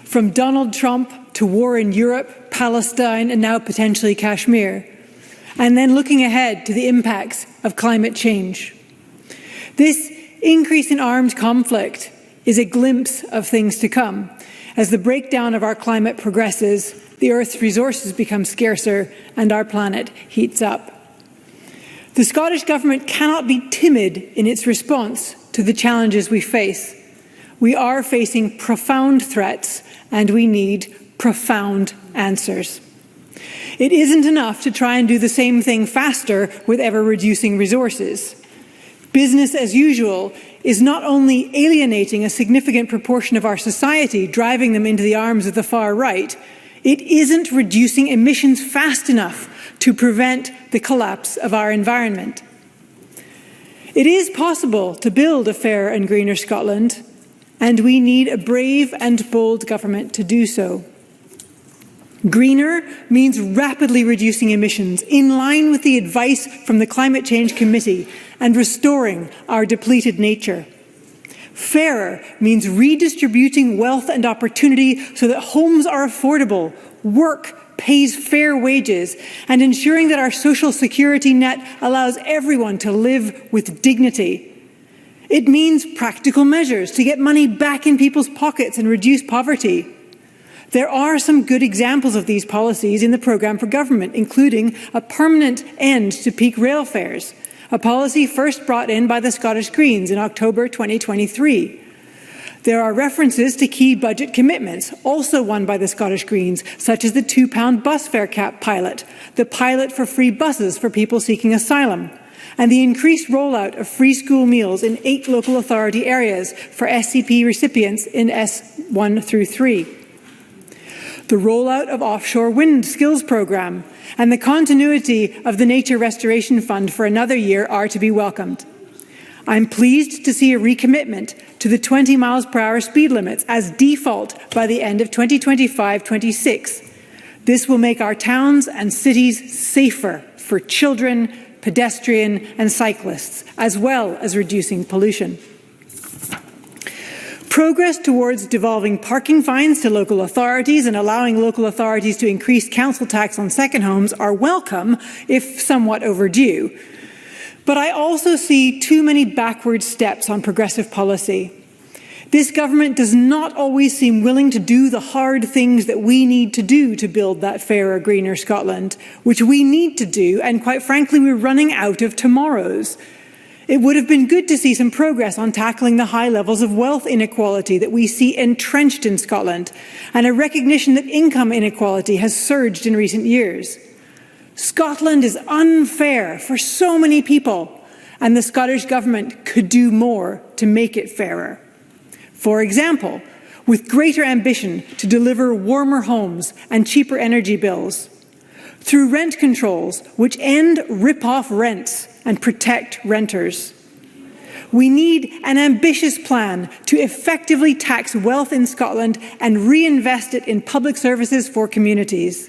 from Donald Trump to war in Europe, Palestine, and now potentially Kashmir, and then looking ahead to the impacts of climate change. This increase in armed conflict is a glimpse of things to come. As the breakdown of our climate progresses, the Earth's resources become scarcer and our planet heats up. The Scottish Government cannot be timid in its response to the challenges we face. We are facing profound threats and we need profound answers. It isn't enough to try and do the same thing faster with ever-reducing resources. Business as usual is not only alienating a significant proportion of our society, driving them into the arms of the far right, it isn't reducing emissions fast enough to prevent the collapse of our environment. It is possible to build a fairer and greener Scotland, and we need a brave and bold government to do so. Greener means rapidly reducing emissions in line with the advice from the Climate Change Committee and restoring our depleted nature. Fairer means redistributing wealth and opportunity so that homes are affordable, work pays fair wages, and ensuring that our social security net allows everyone to live with dignity. It means practical measures to get money back in people's pockets and reduce poverty. There are some good examples of these policies in the programme for government, including a permanent end to peak rail fares, a policy first brought in by the Scottish Greens in October 2023. There are references to key budget commitments, also won by the Scottish Greens, such as the £2 bus fare cap pilot, the pilot for free buses for people seeking asylum, and the increased rollout of free school meals in 8 local authority areas for SCP recipients in S1 through 3. The rollout of offshore wind skills programme and the continuity of the Nature Restoration Fund for another year are to be welcomed. I'm pleased to see a recommitment to the 20 miles per hour speed limits as default by the end of 2025-26. This will make our towns and cities safer for children, pedestrian and cyclists, as well as reducing pollution. Progress towards devolving parking fines to local authorities and allowing local authorities to increase council tax on second homes are welcome, if somewhat overdue. But I also see too many backward steps on progressive policy. This government does not always seem willing to do the hard things that we need to do to build that fairer, greener Scotland, which we need to do, and quite frankly, we're running out of tomorrows. It would have been good to see some progress on tackling the high levels of wealth inequality that we see entrenched in Scotland, and a recognition that income inequality has surged in recent years. Scotland is unfair for so many people, and the Scottish Government could do more to make it fairer. For example, with greater ambition to deliver warmer homes and cheaper energy bills, through rent controls which end rip-off rents and protect renters. We need an ambitious plan to effectively tax wealth in Scotland and reinvest it in public services for communities.